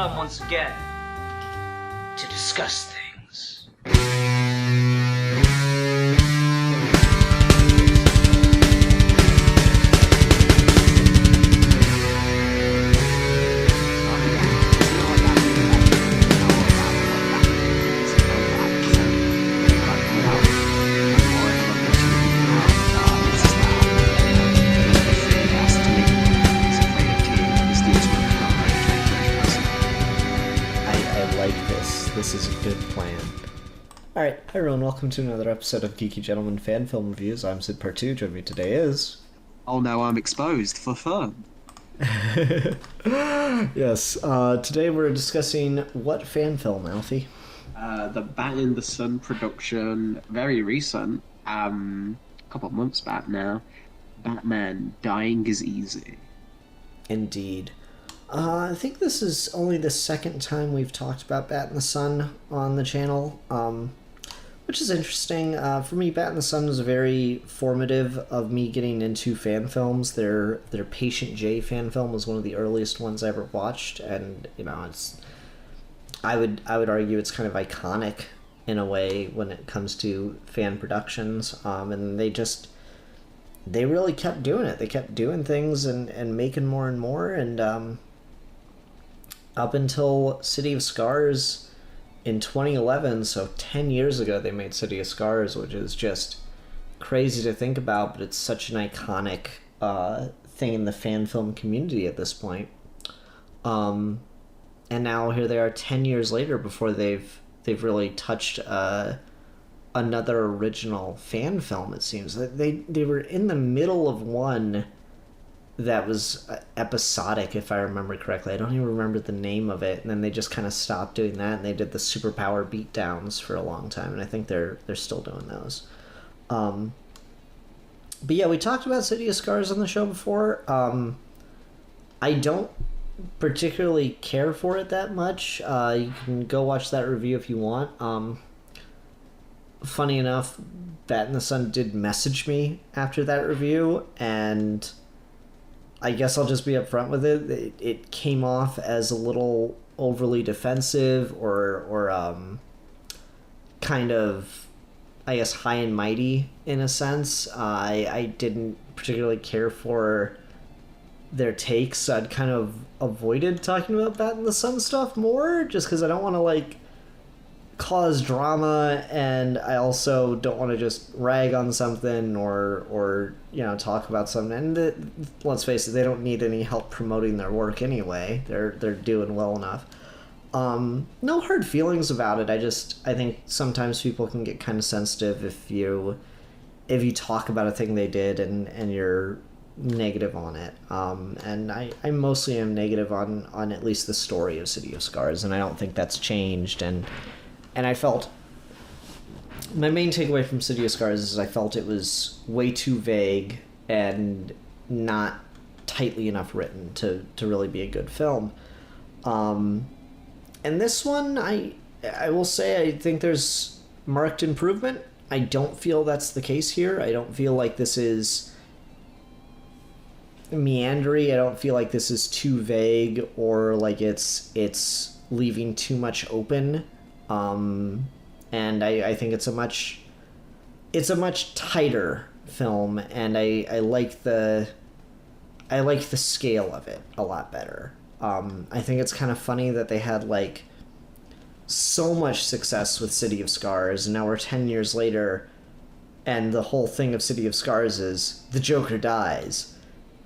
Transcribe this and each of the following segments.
come once again to discuss things. This is a good plan. Alright, hi everyone, welcome to another episode of Geeky Gentleman Fan Film Reviews. I'm Sid Part 2, joining me today is... Oh no, I'm exposed for fun. Yes, today we're discussing what fan film, Alfie? The Bat in the Sun production, very recent, a couple of months back now, Batman Dying is Easy. Indeed. I think this is only the second time we've talked about Bat in the Sun on the channel, which is interesting. For me, Bat in the Sun was very formative of me getting into fan films. Their Patient J fan film was one of the earliest ones I ever watched, and you know, I would argue it's kind of iconic in a way when it comes to fan productions, and they really kept doing it. They kept doing things and making more and more, and up until City of Scars in 2011, so 10 years ago, they made City of Scars, which is just crazy to think about, but it's such an iconic thing in the fan film community at this point. And now here they are 10 years later before they've really touched another original fan film, it seems. They were in the middle of one that was episodic, if I remember correctly. I don't even remember the name of it, and then they just kind of stopped doing that, and they did the superpower beatdowns for a long time, and I think they're still doing those. But yeah, we talked about City of Scars on the show before. I don't particularly care for it that much. You can go watch that review if you want. Funny enough, Bat in the Sun did message me after that review, and I guess I'll just be upfront with it. It came off as a little overly defensive or kind of, I guess, high and mighty in a sense. I didn't particularly care for their takes, so I'd kind of avoided talking about Bat in the Sun stuff more, just because I don't want to, cause drama, and I also don't want to just rag on something or talk about something. And let's face it, they don't need any help promoting their work anyway. They're doing well enough. No hard feelings about it. I think sometimes people can get kind of sensitive if you talk about a thing they did and you're negative on it. And I mostly am negative on at least the story of City of Scars, and I don't think that's changed. And I felt, my main takeaway from City of Scars is I felt it was way too vague and not tightly enough written to really be a good film. And this one, I will say, I think there's marked improvement. I don't feel that's the case here. I don't feel like this is meandering. I don't feel like this is too vague or like it's leaving too much open. And I think it's a much tighter film, and I like the scale of it a lot better. I think it's kind of funny that they had so much success with City of Scars, and now we're 10 years later, and the whole thing of City of Scars is the Joker dies.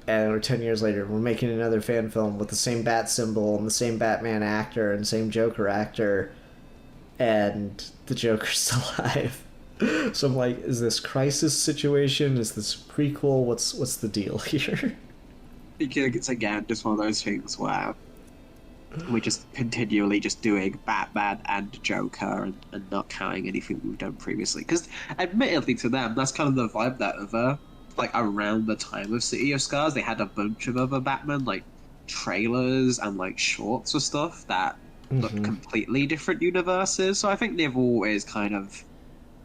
And we're 10 years later, we're making another fan film with the same bat symbol and the same Batman actor and same Joker actor, and the Joker's still alive. So I'm like, is this crisis situation? Is this prequel? What's the deal here? I think it's again just one of those things where we're just continually just doing Batman and Joker and not counting anything we've done previously. Because admittedly to them, that's kind of the vibe that around the time of City of Scars, they had a bunch of other Batman trailers and shorts or stuff that look completely different universes. So I think they've always kind of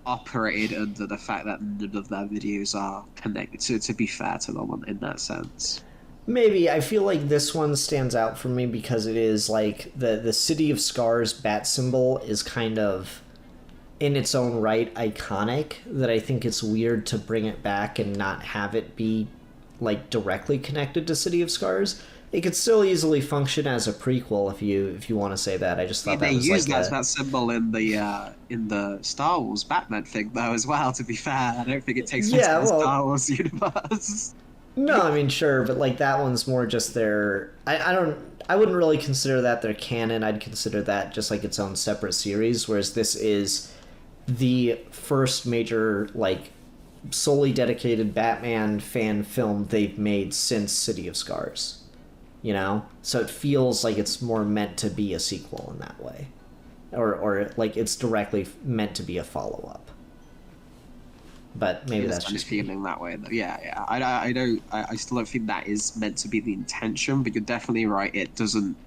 operated under the fact that none of their videos are connected, to be fair to them in that sense. Maybe. I feel like this one stands out for me because it is like the City of Scars bat symbol is kind of in its own right iconic, that I think it's weird to bring it back and not have it be like directly connected to City of Scars. It could still easily function as a prequel if you want to say that. I just thought They that was used like that symbol in the Star Wars Batman thing though as well. To be fair, I don't think it takes place in the Star Wars universe. No, I mean sure, but like that one's more just their. I wouldn't really consider that their canon. I'd consider that just like its own separate series. Whereas this is the first major like solely dedicated Batman fan film they've made since City of Scars. You know, so it feels like it's more meant to be a sequel in that way, or like it's directly meant to be a follow up. But maybe that's just feeling that way. Yeah. I still don't think that is meant to be the intention, but you're definitely right. It doesn't.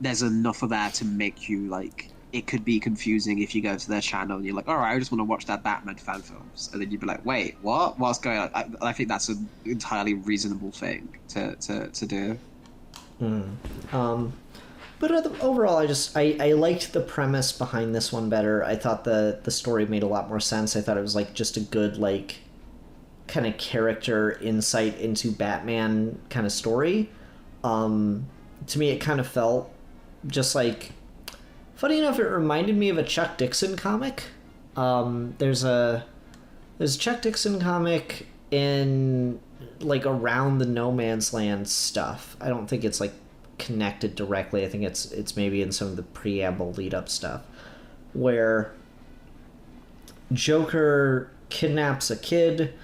There's enough of that to make you like. It could be confusing if you go to their channel and you're like, all right, I just want to watch that Batman fan films, and then you'd be like, wait, what? What's going on? I think that's an entirely reasonable thing to do. But overall, I liked the premise behind this one better. I thought the story made a lot more sense. I thought it was like just a good like kind of character insight into Batman kind of story. To me, it kind of felt just like, funny enough, it reminded me of a Chuck Dixon comic. There's a Chuck Dixon comic in like around the No Man's Land stuff. I don't think it's like connected directly. I think it's maybe in some of the preamble lead up stuff where Joker kidnaps a kid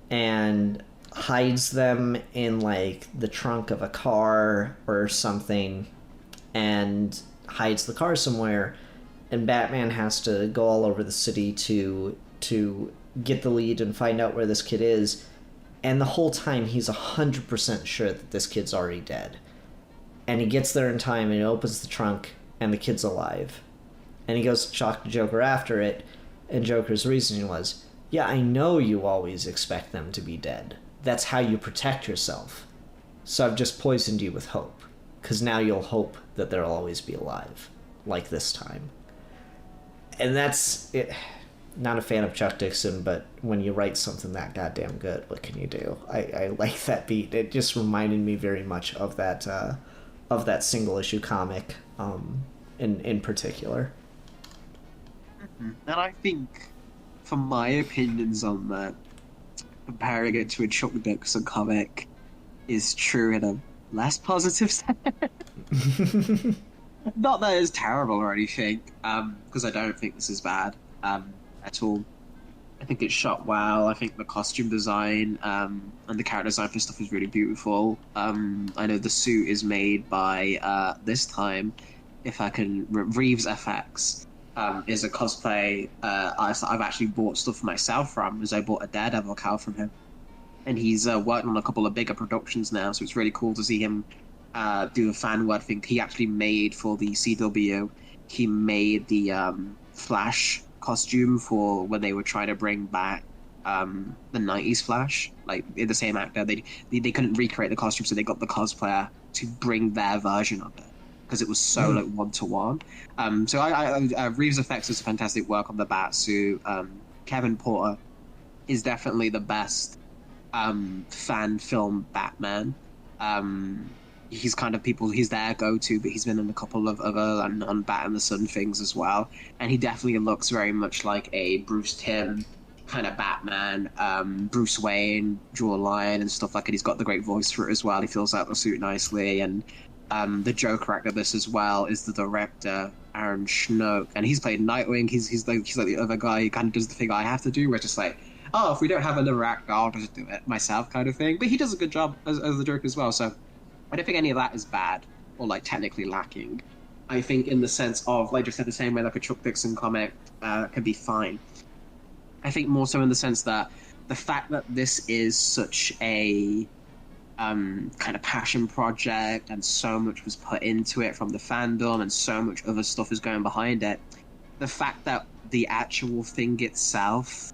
and hides them in like the trunk of a car or something and hides the car somewhere, and Batman has to go all over the city to get the lead and find out where this kid is, and the whole time he's 100% sure that this kid's already dead. And he gets there in time and he opens the trunk and the kid's alive. And he goes to talk to Joker after it, and Joker's reasoning was, yeah, I know you always expect them to be dead. That's how you protect yourself. So I've just poisoned you with hope. Because now you'll hope that they'll always be alive. Like this time. And that's it. Not a fan of Chuck Dixon, but when you write something that goddamn good, what can you do? I like that beat. It just reminded me very much of that single issue comic in particular. And I think, for my opinions on that, comparing it to a Chuck Dixon comic is true in a less positive sense. Not that it's terrible or anything, because I don't think this is bad at all. I think it's shot well. I think the costume design and the character design for stuff is really beautiful. I know the suit is made by this time, if I can, Reeves FX. Is a cosplay I've actually bought stuff for myself from, as I bought a Daredevil cowl from him, and he's worked on a couple of bigger productions now, so it's really cool to see him do a fan work thing. He actually made for the CW, he made the Flash costume for when they were trying to bring back the 90s Flash, like the same actor. They couldn't recreate the costume, so they got the cosplayer to bring their version of it, because it was so like one-to-one. So I Reeves Effects does fantastic work on the Batsuit. Kevin Porter is definitely the best fan film Batman. He's kind of he's their go-to, but he's been in a couple of other on Bat and the Sun things as well, and he definitely looks very much like a Bruce Timm kind of Batman. Bruce Wayne, draw a line and stuff like it. He's got the great voice for it as well. He fills out the suit nicely, and the Joker actor this as well is the director Aaron Schnoke, and he's played Nightwing. He's like the other guy who kind of does the thing I have to do, where it's just like, oh, if we don't have another actor, I'll just do it myself, kind of thing. But he does a good job as the Joker as well. So I don't think any of that is bad or like technically lacking. I think in the sense of, like just said, the same way like a Chuck Dixon comic can be fine. I think more so in the sense that the fact that this is such a kind of passion project, and so much was put into it from the fandom, and so much other stuff is going behind it, the fact that the actual thing itself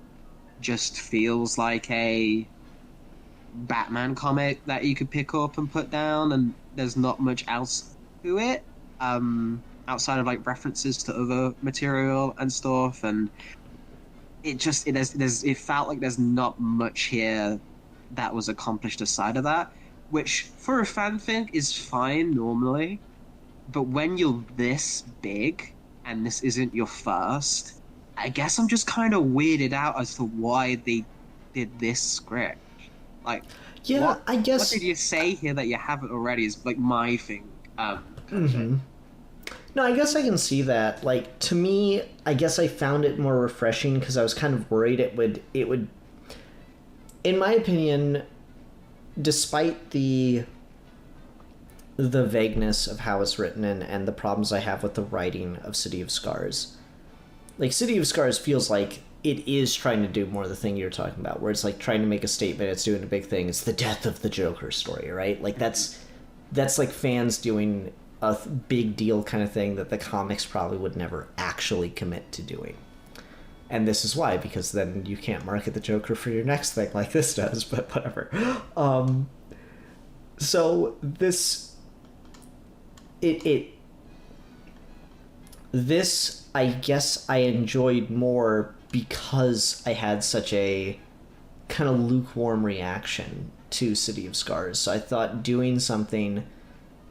just feels like a Batman comic that you could pick up and put down, and there's not much else to it, outside of like references to other material and stuff, and it felt like there's not much here that was accomplished aside of that, which for a fanfic is fine normally, but when you're this big and this isn't your first, I guess I'm just kind of weirded out as to why they did this script. Like, Yeah, I guess. what did you say here that you haven't already is like my thing. No, I guess I can see that. Like, to me, I guess I found it more refreshing because I was kind of worried it would, in my opinion, despite the vagueness of how it's written and the problems I have with the writing of City of Scars. Like, City of Scars feels like it is trying to do more of the thing you're talking about, where it's like trying to make a statement, it's doing a big thing, it's the death of the Joker story, right? Like, that's like fans doing a big deal kind of thing that the comics probably would never actually commit to doing. And this is why, because then you can't market the Joker for your next thing like this does, but whatever. So this this I guess I enjoyed more because I had such a kind of lukewarm reaction to City of Scars. So I thought doing something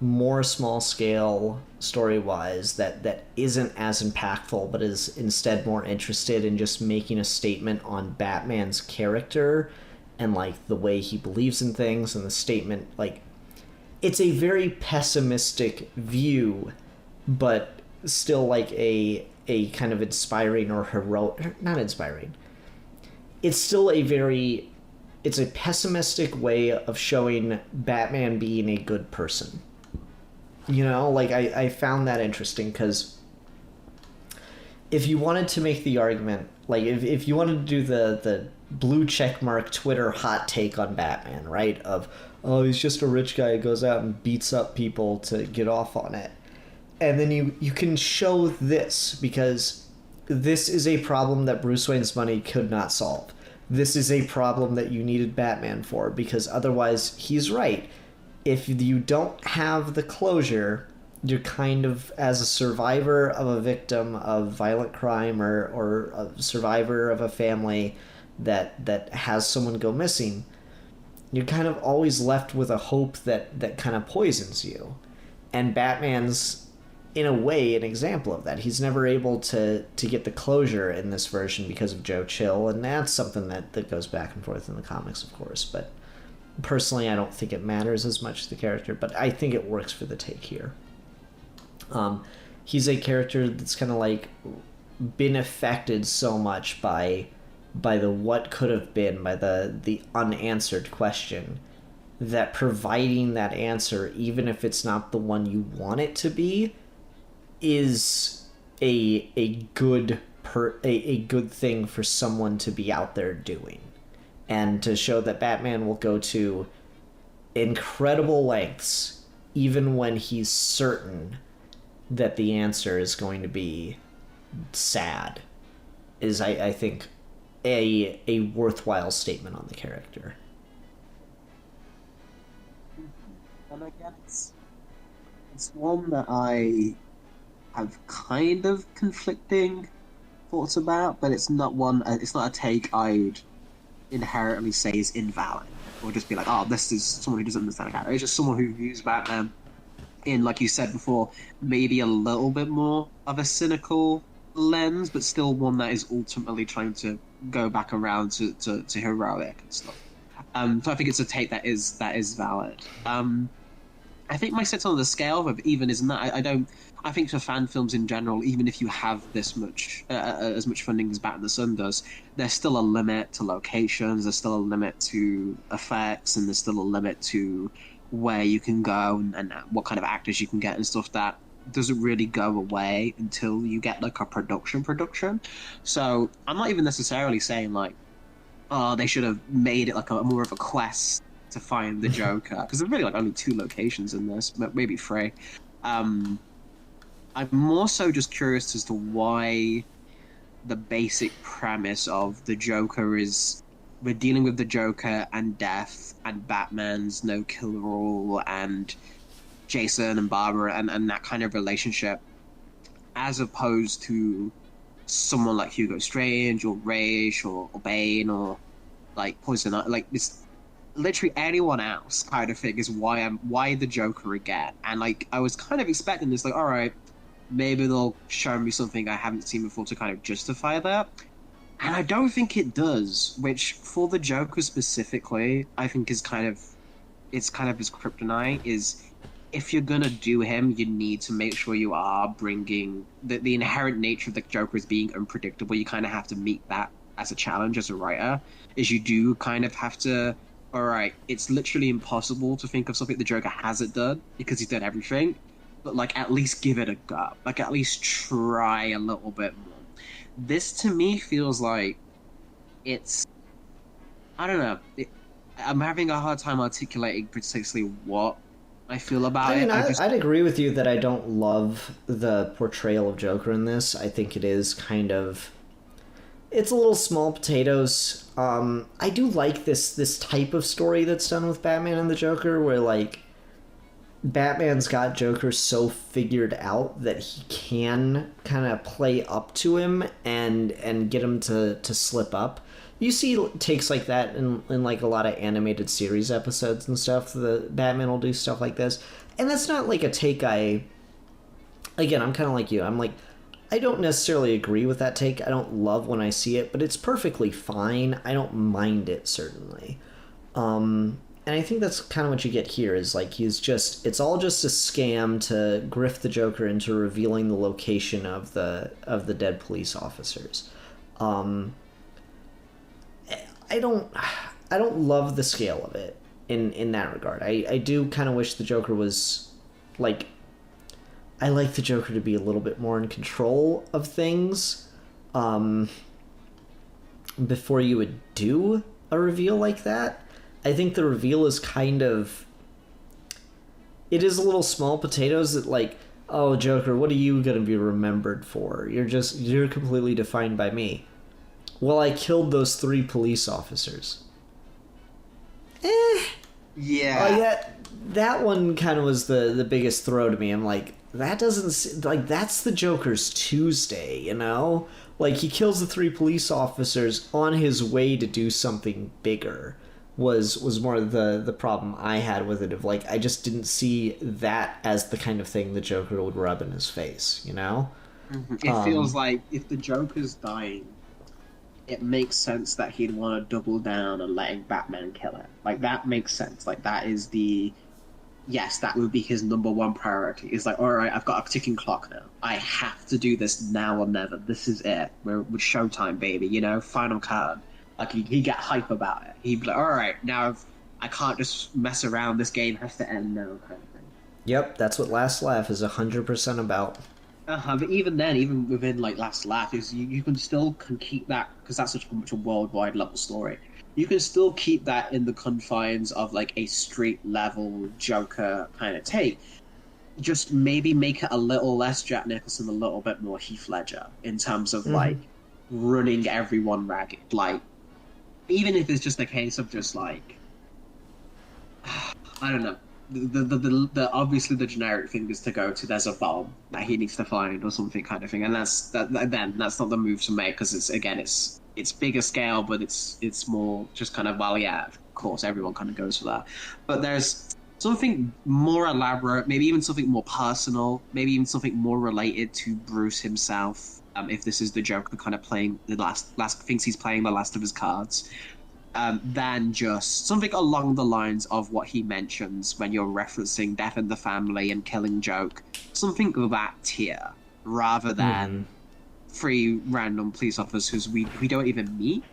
more small scale story wise that isn't as impactful but is instead more interested in just making a statement on Batman's character and like the way he believes in things, and the statement, like, it's a very pessimistic view but still like a kind of inspiring or heroic, not inspiring, it's still it's a pessimistic way of showing Batman being a good person. You know, like, I found that interesting because if you wanted to make the argument, like, if you wanted to do the blue checkmark Twitter hot take on Batman, right, of, oh, he's just a rich guy who goes out and beats up people to get off on it, and then you can show this because this is a problem that Bruce Wayne's money could not solve. This is a problem that you needed Batman for, because otherwise, he's right. If you don't have the closure, you're kind of, as a survivor of a victim of violent crime or a survivor of a family that has someone go missing, you're kind of always left with a hope that kind of poisons you. And Batman's, in a way, an example of that. He's never able to get the closure in this version because of Joe Chill, and that's something that goes back and forth in the comics, of course, but personally, I don't think it matters as much to the character, but I think it works for the take here. He's a character that's kind of like been affected so much by the what could have been, by the unanswered question, that providing that answer, even if it's not the one you want it to be, is a good thing for someone to be out there doing. And to show that Batman will go to incredible lengths even when he's certain that the answer is going to be sad is, I think, a worthwhile statement on the character. And I guess it's one that I have kind of conflicting thoughts about, but it's not a take I'd inherently say is invalid, or just be like, oh, this is someone who doesn't understand a character. It's just someone who views Batman in, like you said before, maybe a little bit more of a cynical lens, but still one that is ultimately trying to go back around to heroic and stuff. So I think it's a take that is valid. I think my sense on the scale of even isn't that. I think for fan films in general, even if you have this much as much funding as Bat in the Sun does, there's still a limit to locations, there's still a limit to effects, and there's still a limit to where you can go and what kind of actors you can get and stuff that doesn't really go away until you get like a production. So I'm not even necessarily saying like, oh, they should have made it like a more of a quest to find the Joker, because there's really like only 2 locations in this, maybe 3. I'm more so just curious as to why the basic premise of the Joker is we're dealing with the Joker and death and Batman's no kill rule and Jason and Barbara and that kind of relationship, as opposed to someone like Hugo Strange or Raish or Bane or like Poison, like this literally anyone else kind of thing is why the Joker again. And like I was kind of expecting this, like, all right, maybe they'll show me something I haven't seen before to kind of justify that. And I don't think it does, which for the Joker specifically, I think is kind of it's kind of his kryptonite is if you're gonna do him, you need to make sure you are bringing the inherent nature of the Joker is being unpredictable. You kind of have to meet that as a challenge as a writer, is you do kind of have to. All right, it's literally impossible to think of something the Joker hasn't done because he's done everything, but like at least give it a go, like at least try a little bit more. This to me feels like it's I don't know. I'm having a hard time articulating precisely what I feel about I mean, it. I'd agree with you that I don't love the portrayal of Joker in this. I think it is kind of... It's a little small potatoes. I do like this type of story that's done with Batman and the Joker, where, like, Batman's got Joker so figured out that he can kind of play up to him and get him to slip up. You see takes like that in like a lot of animated series episodes and stuff. The Batman will do stuff like this. And that's not like a take I'm kind of like you. I'm like, I don't necessarily agree with that take. I don't love when I see it, but it's perfectly fine. I don't mind it, certainly. And I think that's kind of what you get here is like it's all just a scam to grift the Joker into revealing the location of the dead police officers. I don't love the scale of it in that regard. I do kind of wish the Joker was like, I like the Joker to be a little bit more in control of things before you would do a reveal like that. I think the reveal is kind of, it is a little small potatoes that like, oh, Joker, what are you going to be remembered for? You're completely defined by me. Well, I killed those 3 police officers. Yeah. That one kind of was the biggest throw to me. I'm like, that doesn't... Like, that's the Joker's Tuesday, you know? Like, he kills the 3 police officers on his way to do something bigger. Was more the problem I had with it, of like, I just didn't see that as the kind of thing the Joker would rub in his face, you know? Mm-hmm. It feels like if the Joker's dying, it makes sense that he'd want to double down on letting Batman kill him. Like, that makes sense. Like, that is yes, that would be his number one priority. It's like, all right, I've got a ticking clock now. I have to do this now or never. This is it. We're showtime, baby, you know? Final card. Like, he'd get hype about it. He'd be like, all right, now I can't just mess around. This game has to end now, kind of thing. Yep, that's what Last Laugh is 100% about. But even then, even within like Last Laugh, is you can still keep that, because that's such a worldwide level story. You can still keep that in the confines of like a street level Joker kind of take. Just maybe make it a little less Jack Nicholson, a little bit more Heath Ledger in terms of like running everyone ragged. Like, even if it's just a case of just like, I don't know. The obviously the generic thing is to go to there's a bomb that he needs to find or something kind of thing, and that's not the move to make, because it's bigger scale, but it's more just kind of, well, yeah, of course everyone kind of goes for that, but there's something more elaborate, maybe even something more personal, maybe even something more related to Bruce himself, if this is the Joker kind of playing the last thinks he's playing the last of his cards. Than just something along the lines of what he mentions when you're referencing death in the family and killing joke. Something of that tier, rather than 3 random police officers who we don't even meet,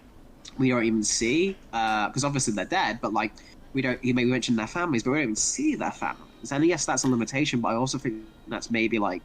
we don't even see, because obviously they're dead, but like, we mention their families, but we don't even see their families. And yes, that's a limitation, but I also think that's maybe like,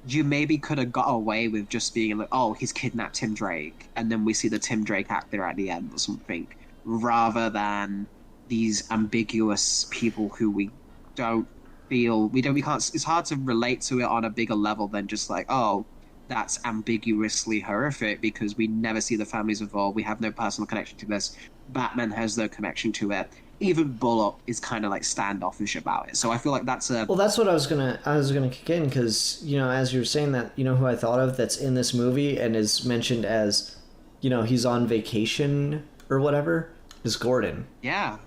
you maybe could have got away with just being like, oh, he's kidnapped Tim Drake, and then we see the Tim Drake actor at the end or something, rather than these ambiguous people who we can't, it's hard to relate to it on a bigger level than just like, oh, that's ambiguously horrific because we never see the families involved. We have no personal connection to this. Batman has no connection to it. Even Bullock is kind of like standoffish about it. So I feel like that's a Well, that's what I was gonna kick in because as you were saying that, who I thought of that's in this movie and is mentioned as, he's on vacation or whatever, is Gordon. yeah.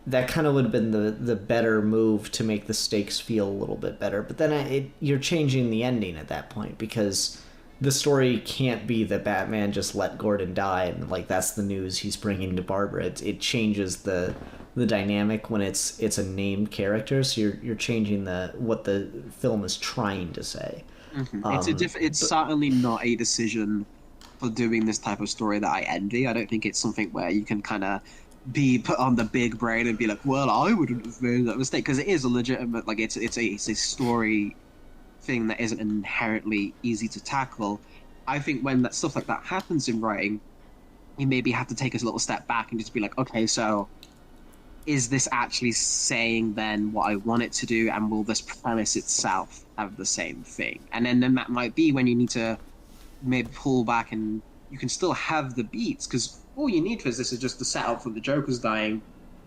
That kind of would have been the better move to make the stakes feel a little bit better. But then you're changing the ending at that point because the story can't be that Batman just let Gordon die and like that's the news he's bringing to Barbara. It changes the dynamic when it's a named character. So you're changing what the film is trying to say. It's certainly not a decision for doing this type of story that I envy. I don't think it's something where you can kind of be put on the big brain and be like, well, I wouldn't have made that mistake, because it is a legitimate, like it's a story thing that isn't inherently easy to tackle. I think when that stuff like that happens in writing, you maybe have to take a little step back and just be like, okay, so is this actually saying then what I want it to do, and will this premise itself have the same thing? And then that might be when you need to maybe pull back, and you can still have the beats, because all you need for this is just the setup for the Joker's dying,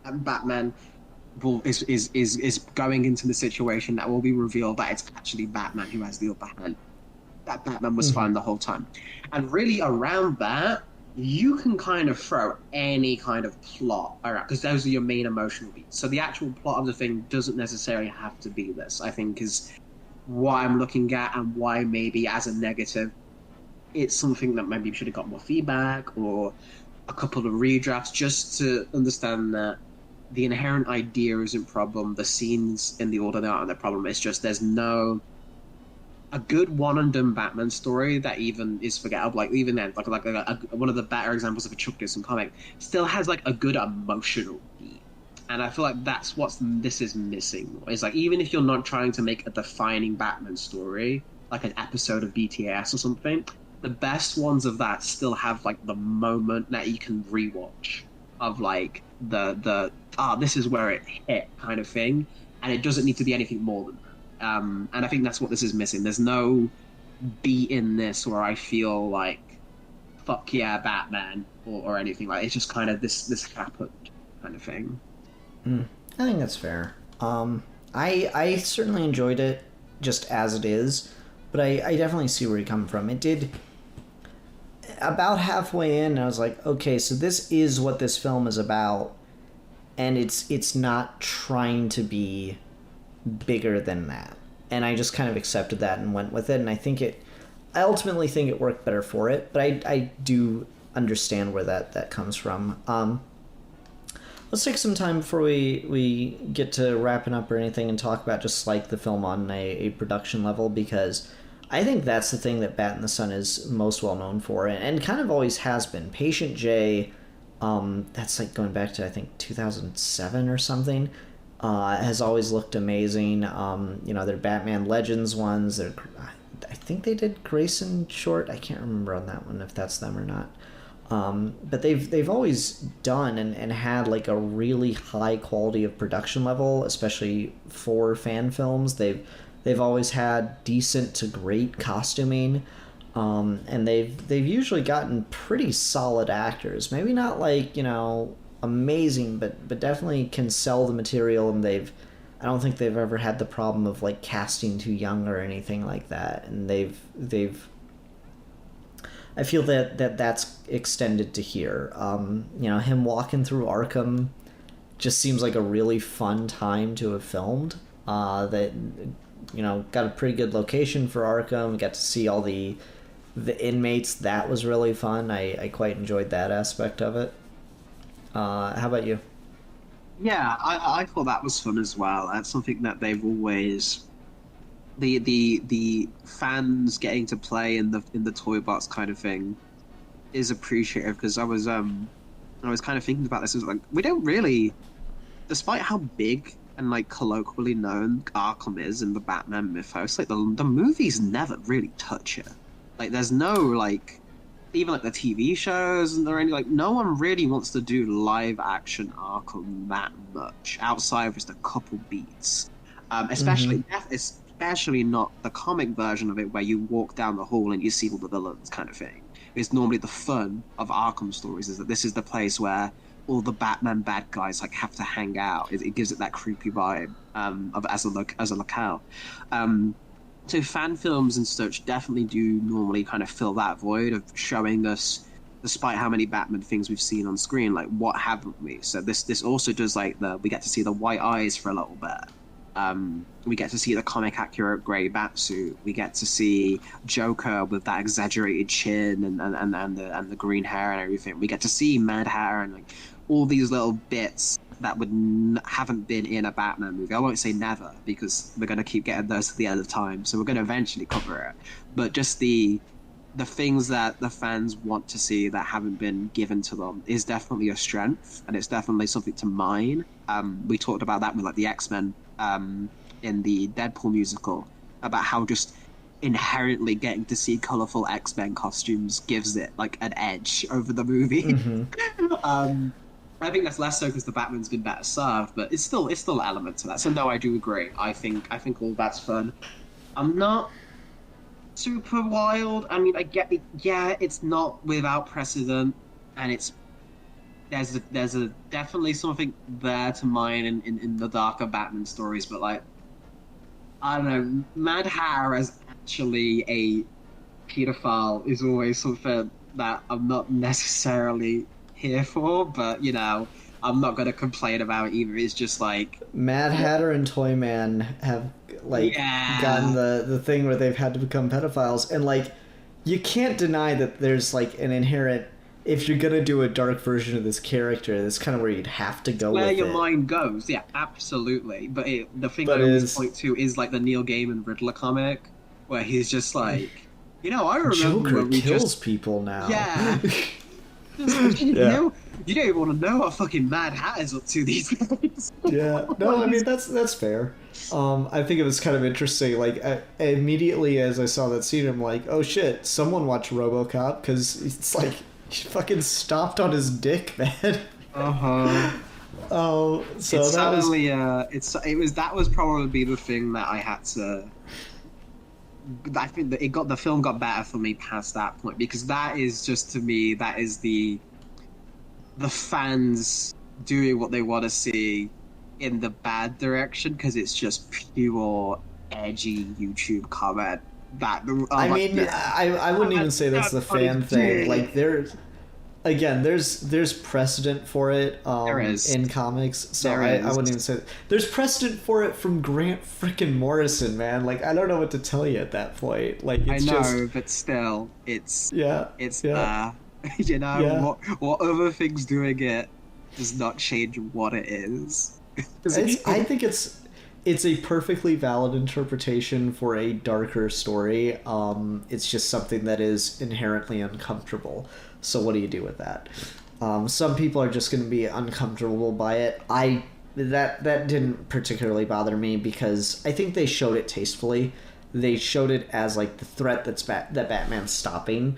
and Batman is going into the situation that will be revealed that it's actually Batman who has the upper hand. That Batman was fine the whole time. And really around that, you can kind of throw any kind of plot around, because those are your main emotional beats. So the actual plot of the thing doesn't necessarily have to be this, I think, is what I'm looking at, and why maybe as a negative, it's something that maybe should have got more feedback or a couple of redrafts, just to understand that the inherent idea isn't problem. The scenes in the order they aren't the problem. It's just there's no a good one and done Batman story that even is forgettable. Like even then, one of the better examples of a Chuck Dixon comic still has like a good emotional beat. And I feel like that's what this is missing. It's like, even if you're not trying to make a defining Batman story, like an episode of BTS or something, the best ones of that still have like the moment that you can rewatch of like the this is where it hit kind of thing, and it doesn't need to be anything more than that. And I think that's what this is missing. There's no beat in this where I feel like fuck yeah Batman or anything. Like it's just kind of this happened kind of thing. I think that's fair. I certainly enjoyed it just as it is, but I definitely see where you're coming from. It did about halfway in, I was like, okay, so this is what this film is about, and it's not trying to be bigger than that. And I just kind of accepted that and went with it, and I ultimately think it worked better for it, but I do understand where that comes from. Let's take some time before we get to wrapping up or anything and talk about just like the film on a production level, because I think that's the thing that Bat in the Sun is most well known for, and kind of always has been. Patient J, that's like going back to I think 2007 or something, has always looked amazing. Their Batman Legends ones. I think they did Grayson short. I can't remember on that one if that's them or not. But they've always done and had like a really high quality of production level, especially for fan films. They've always had decent to great costuming, and they've usually gotten pretty solid actors. Maybe not like amazing, but definitely can sell the material. And I don't think they've ever had the problem of like casting too young or anything like that. And I feel that's extended to here. Him walking through Arkham just seems like a really fun time to have filmed. Got a pretty good location for Arkham. Got to see all the inmates. That was really fun. I quite enjoyed that aspect of it. How about you? Yeah, I thought that was fun as well. That's something that they've always the fans getting to play in the toy box kind of thing is appreciative, because I was kind of thinking about this. It was like, we don't really, despite how big and like colloquially known Arkham is in the Batman mythos, like the movies never really touch it. Like there's no like, even like the TV shows or any, like no one really wants to do live action Arkham that much outside of just a couple beats. Especially especially not the comic version of it where you walk down the hall and you see all the villains kind of thing. It's normally the fun of Arkham stories is that this is the place where all the Batman bad guys like have to hang out. It gives it that creepy vibe of as a locale. So fan films and such definitely do normally kind of fill that void of showing us, despite how many Batman things we've seen on screen, like what haven't we? So this also does like we get to see the white eyes for a little bit. We get to see the comic accurate grey batsuit. We get to see Joker with that exaggerated chin and the green hair and everything. We get to see Mad Hatter and like all these little bits that haven't been in a Batman movie. I won't say never because we're going to keep getting those at the end of time. So we're going to eventually cover it. But just the things that the fans want to see that haven't been given to them is definitely a strength, and it's definitely something to mine. We talked about that with like the X-Men in the Deadpool musical, about how just inherently getting to see colorful X-Men costumes gives it like an edge over the movie. Mm-hmm. I think that's less so because the Batman's been better served, but it's still an element to that. So no, I do agree. I think all that's fun. I'm not super wild. I mean, I get it. Yeah, it's not without precedent, and there's a definitely something there to mine in the darker Batman stories. But like, I don't know, Mad Hatter as actually a pedophile is always something that I'm not necessarily here for, but you know, I'm not gonna complain about it either. It's just like Mad Hatter and Toyman have like gotten the thing where they've had to become pedophiles, and like you can't deny that there's like an inherent, if you're gonna do a dark version of this character, that's kind of where you'd have to go where with your it. mind goes. Yeah, absolutely. But the thing I always point to is like the Neil Gaiman Riddler comic, where he's just like, you know, I remember Joker when we kills just people now. yeah. You know, you don't even want to know what fucking Mad Hatter's up to these days. Yeah, no, I mean that's fair. I think it was kind of interesting. Like immediately as I saw that scene, I'm like, oh shit, someone watched RoboCop, because it's like he fucking stopped on his dick, man. Oh, so it's that suddenly, that was probably the thing that I had to. I think that the film got better for me past that point, because that is just, to me, that is the fans doing what they want to see in the bad direction, because it's just pure edgy YouTube comment. I wouldn't even say that's the fan thing. Like there's precedent for it There is. in comics, so There I is. wouldn't even say there's precedent for it from Grant frickin' Morrison, man. Like I don't know what to tell you at that point. Like it's I know, just, but still, it's yeah, you know, Yeah. what other things doing it does not change what it is. I think it's a perfectly valid interpretation for a darker story. It's just something that is inherently uncomfortable. So what do you do with that? Some people are just going to be uncomfortable by it. That didn't particularly bother me, because I think they showed it tastefully. They showed it as like the threat that Batman's stopping.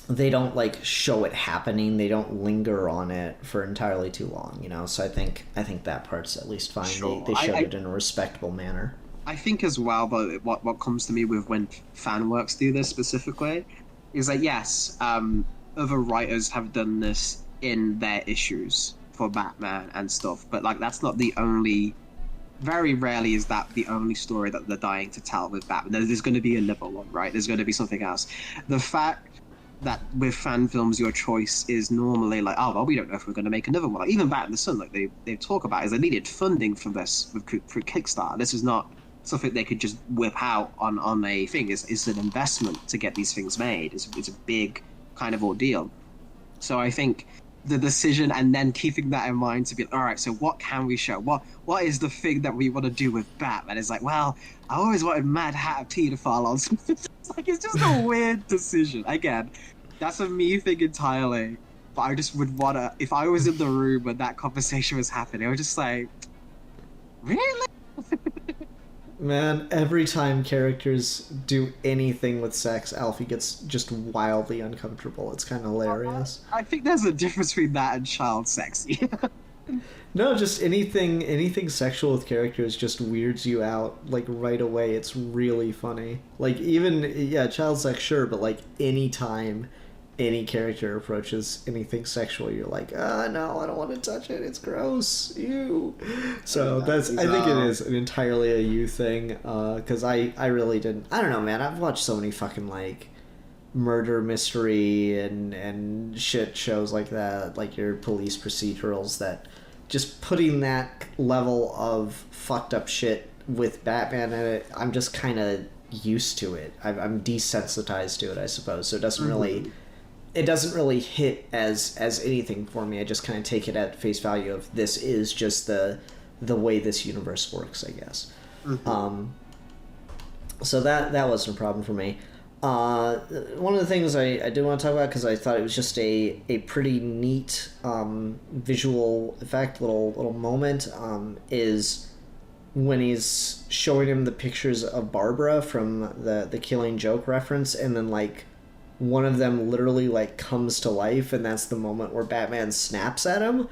They don't like show it happening. They don't linger on it for entirely too long, you know. So I think that part's at least fine. Sure. They showed it in a respectable manner. I think as well, but what comes to me with when fan works do this specifically is that yes, other writers have done this in their issues for Batman and stuff, but like that's not the only. Very rarely is that the only story that they're dying to tell with Batman. There's going to be another one, right? There's going to be something else. The fact that with fan films your choice is normally like, oh well, we don't know if we're going to make another one. Like even Bat in the Sun, like they talk about is they needed funding for this for Kickstarter. This is not something they could just whip out on a thing. It's an investment to get these things made. It's a big kind of ordeal. So I think the decision and then keeping that in mind to be all right, so what can we show? What is the thing that we want to do with Batman? It's like, well, I always wanted Mad Hatter pedophile on something. It's just a weird decision. Again, that's a me thing entirely. But I just would want to, if I was in the room when that conversation was happening, I was just like, really? Man, every time characters do anything with sex, Alfie gets just wildly uncomfortable. It's kind of hilarious. I think there's a difference between that and child sexy. No, just anything sexual with characters just weirds you out like right away. It's really funny. Like even yeah, child sex sure, but like any time any character approaches anything sexual, you're like, ah, no, I don't want to touch it. It's gross. Ew. So that's I think it is entirely a you thing. Because I really didn't. I don't know, man. I've watched so many fucking like murder mystery and shit shows like that, like your police procedurals, that just putting that level of fucked up shit with Batman in it, I'm just kind of used to it. I'm desensitized to it, I suppose. So it doesn't really hit as anything for me. I just kind of take it at face value of this is just the way this universe works, I guess. So that wasn't a problem for me. One of the things I did want to talk about, because I thought it was just a pretty neat visual effect, little moment, is when he's showing him the pictures of Barbara from the Killing Joke reference, and then like one of them literally like comes to life, and that's the moment where Batman snaps at him.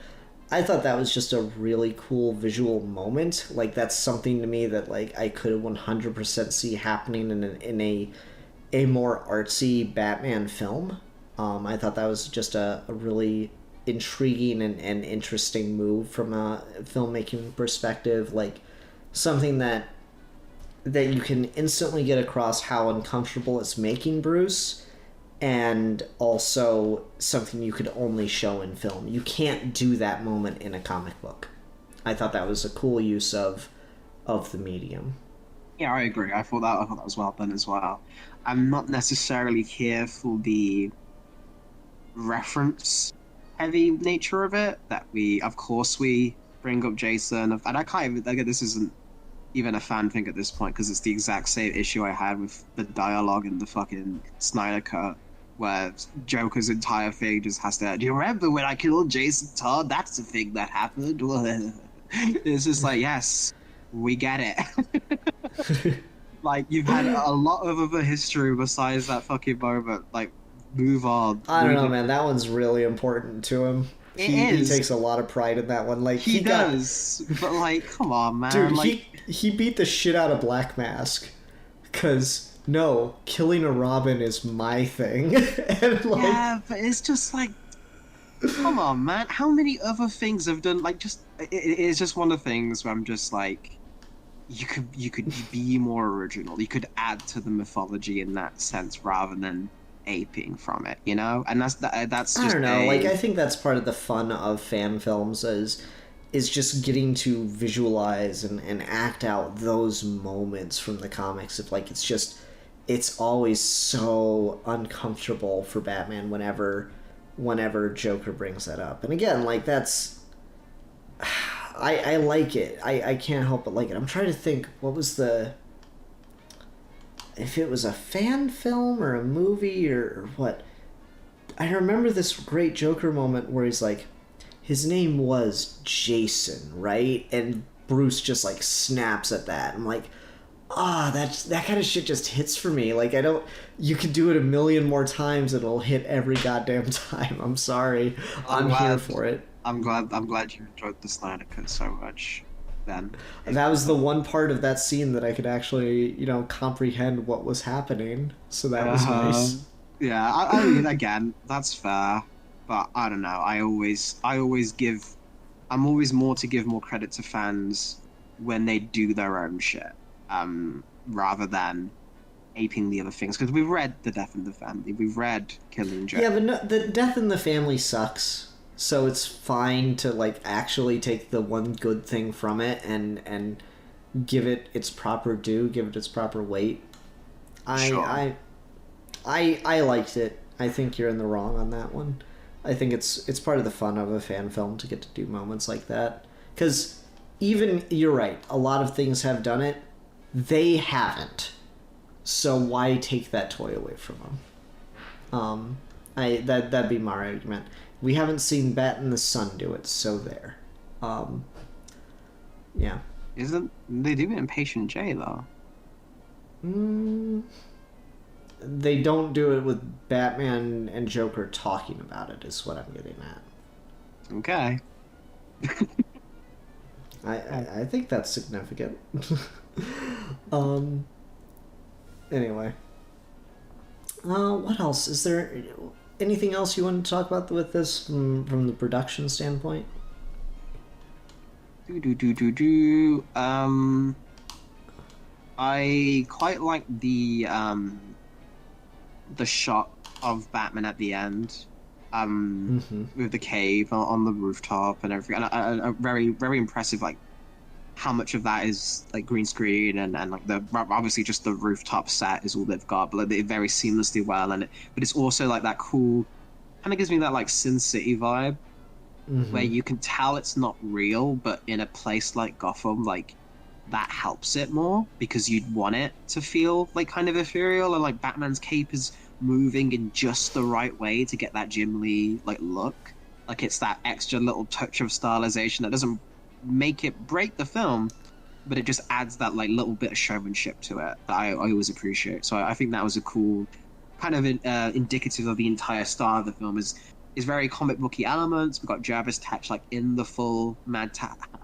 I thought that was just a really cool visual moment. Like that's something to me that like I could 100% see happening in a more artsy Batman film. I thought that was just a really intriguing and interesting move from a filmmaking perspective. Like something that you can instantly get across how uncomfortable it's making Bruce, and also something you could only show in film. You can't do that moment in a comic book. I thought that was a cool use of the medium. Yeah, I agree. I thought that was well done as well. I'm not necessarily here for the reference heavy nature of it. That of course we bring up Jason, and I can't even. Again, this isn't even a fan thing at this point, because it's the exact same issue I had with the dialogue in the fucking Snyder Cut, where Joker's entire thing just has to. Do you remember when I killed Jason Todd? That's the thing that happened. It's just like, yes, we get it. Like, you've had a lot of other history besides that fucking moment. Like, move on. I don't know, man. That one's really important to him. He takes a lot of pride in that one. Like he does, but like, come on, man. Dude, like, he beat the shit out of Black Mask, because no, killing a Robin is my thing. And like, yeah, but it's just like, come on, man. How many other things have done? Like, just it's just one of the things where I'm just like, you could be more original. You could add to the mythology in that sense rather than aping from it, you know? And that's just, I don't know. Like, I think that's part of the fun of fan films is just getting to visualize and act out those moments from the comics. Of like, it's always so uncomfortable for Batman whenever Joker brings that up. And again, like, that's I like it. I can't help but like it. I'm trying to think, what was if it was a fan film or a movie or what. I remember this great Joker moment where he's like, his name was Jason, right? And Bruce just like snaps at that. I'm like, that kind of shit just hits for me. Like, you could do it a million more times and it'll hit every goddamn time. I'm sorry. I'm here for it. I'm glad you enjoyed the Snyder Cut so much. Then that was the one part of that scene that I could actually, comprehend what was happening. So that was nice. Yeah, I mean, again, that's fair, but I don't know. I'm always more to give more credit to fans when they do their own shit, rather than aping the other things. Because we've read The Death in the Family, we've read Killing Joke. Yeah, but no, The Death in the Family sucks. So it's fine to like actually take the one good thing from it and give it its proper due, give it its proper weight. I liked it. I think you're in the wrong on that one. I think it's part of the fun of a fan film to get to do moments like that. Because even, you're right, a lot of things have done it. They haven't. So why take that toy away from them? That'd be my argument. We haven't seen Bat in the Sun do it, so there. Yeah. Isn't they do it in Patient J though? They don't do it with Batman and Joker talking about it, is what I'm getting at. Okay. I think that's significant. um. Anyway. What else? Is there anything else you want to talk about with this from the production standpoint? I quite like the shot of Batman at the end, Mm-hmm. with the cave on the rooftop and everything, and a very very impressive like how much of that is like green screen and like the obviously just the rooftop set is all they've got, but like, they very seamlessly well, but it's also like that cool kind of gives me that like Sin City vibe where Mm-hmm. you can tell it's not real, but in a place like Gotham, like that helps it more because you'd want it to feel like kind of ethereal, and like Batman's cape is moving in just the right way to get that Jim Lee like look. Like it's that extra little touch of stylization that doesn't make it break the film, but it just adds that like little bit of showmanship to it that I always appreciate. So I think that was a cool kind of indicative of the entire style of the film is very comic booky elements. We've got Jarvis Tetch like in the full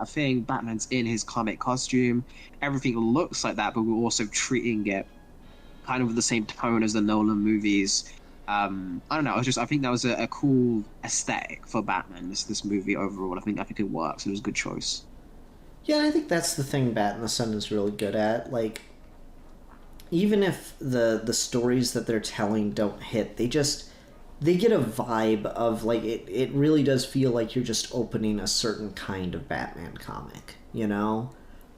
thing. Batman's in his comic costume. Everything looks like that, but we're also treating it kind of with the same tone as the Nolan movies. I don't know. I think that was a cool aesthetic for Batman. This movie overall, I think it works. It was a good choice. Yeah, and I think that's the thing Bat in the Sun is really good at. Like, even if the stories that they're telling don't hit, they get a vibe of like it really does feel like you're just opening a certain kind of Batman comic, you know?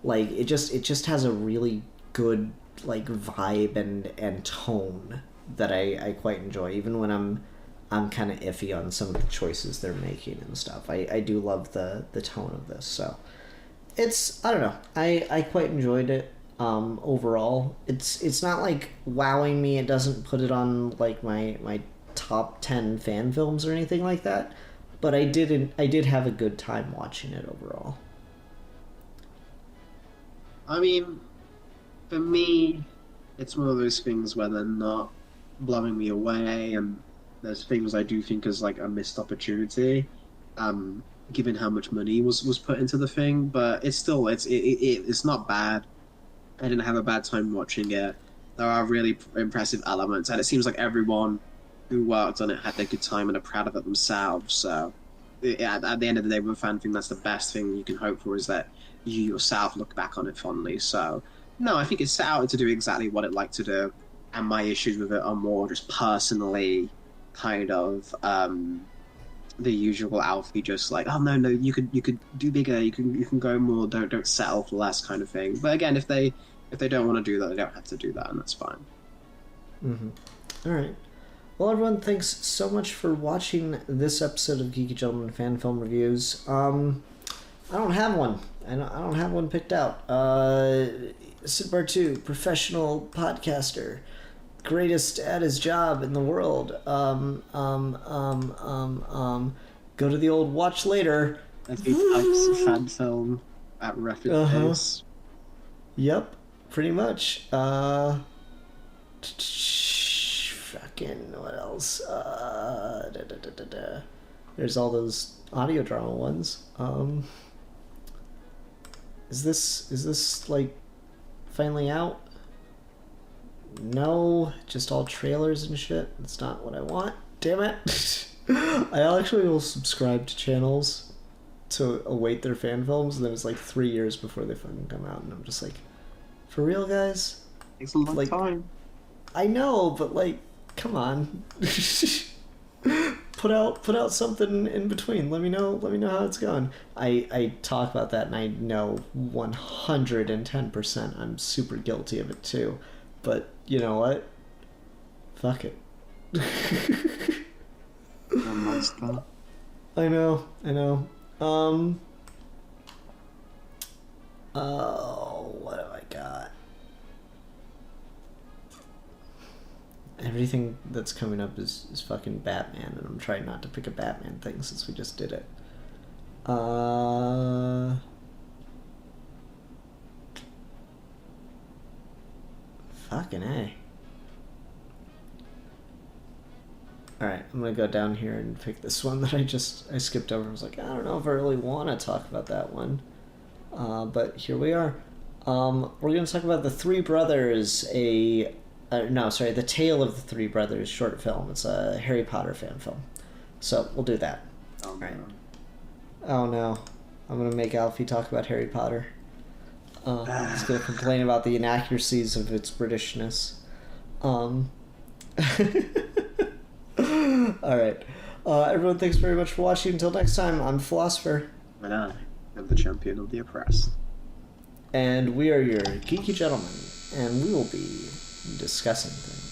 Like it just has a really good like vibe and tone that I quite enjoy, even when I'm kind of iffy on some of the choices they're making and stuff. I do love the tone of this. So it's, I don't know, I quite enjoyed it. Overall, it's not like wowing me. It doesn't put it on like my top 10 fan films or anything like that, but I did have a good time watching it overall. I mean, for me, it's one of those things where they're not blowing me away, and there's things I do think is like a missed opportunity, given how much money was put into the thing. But it's still it's not bad. I didn't have a bad time watching it. There are really impressive elements, and it seems like everyone who worked on it had a good time and are proud of it themselves. So, yeah, at the end of the day, with a fan thing, that's the best thing you can hope for is that you yourself look back on it fondly. So, no, I think it set out to do exactly what it liked to do, and my issues with it are more just personally kind of the usual Alfie, just like, oh no, no, you could do bigger, you can go more, don't settle for less kind of thing. But again, if they don't want to do that, they don't have to do that, and that's fine. Mm-hmm. All right. Well, everyone, thanks so much for watching this episode of Geeky Gentleman Fan Film Reviews. I don't have one. I don't have one picked out. Sidbar 2, professional podcaster, greatest at his job in the world. Go to the old watch later. As he types fan film at rapid Uh-huh. pace. Yep, pretty much. Fucking what else? There's all those audio drama ones. Is this like finally out? No, just all trailers and shit. That's not what I want. Damn it. I actually will subscribe to channels to await their fan films, and then it's like 3 years before they fucking come out, and I'm just like, for real, guys? Takes a long Like, time. I know, but like, come on. put out something in between. Let me know how it's going. I talk about that, and I know 110% I'm super guilty of it too. But you know what? Fuck it. A monster. I know. Oh, what have I got? Everything that's coming up is fucking Batman, and I'm trying not to pick a Batman thing since we just did it. Fucking A. Alright, I'm gonna go down here and pick this one that I skipped over. I was like, I don't know if I really want to talk about that one. But here we are. We're gonna talk about The Three Brothers, The Tale of the Three Brothers short film. It's a Harry Potter fan film. So, we'll do that. Oh, Alright. Oh no. I'm gonna make Alfie talk about Harry Potter. He's gonna complain about the inaccuracies of its Britishness. Alright. Everyone, thanks very much for watching. Until next time, I'm Philosopher. And I am the champion of the oppressed. And we are your geeky gentlemen, and we will be discussing things.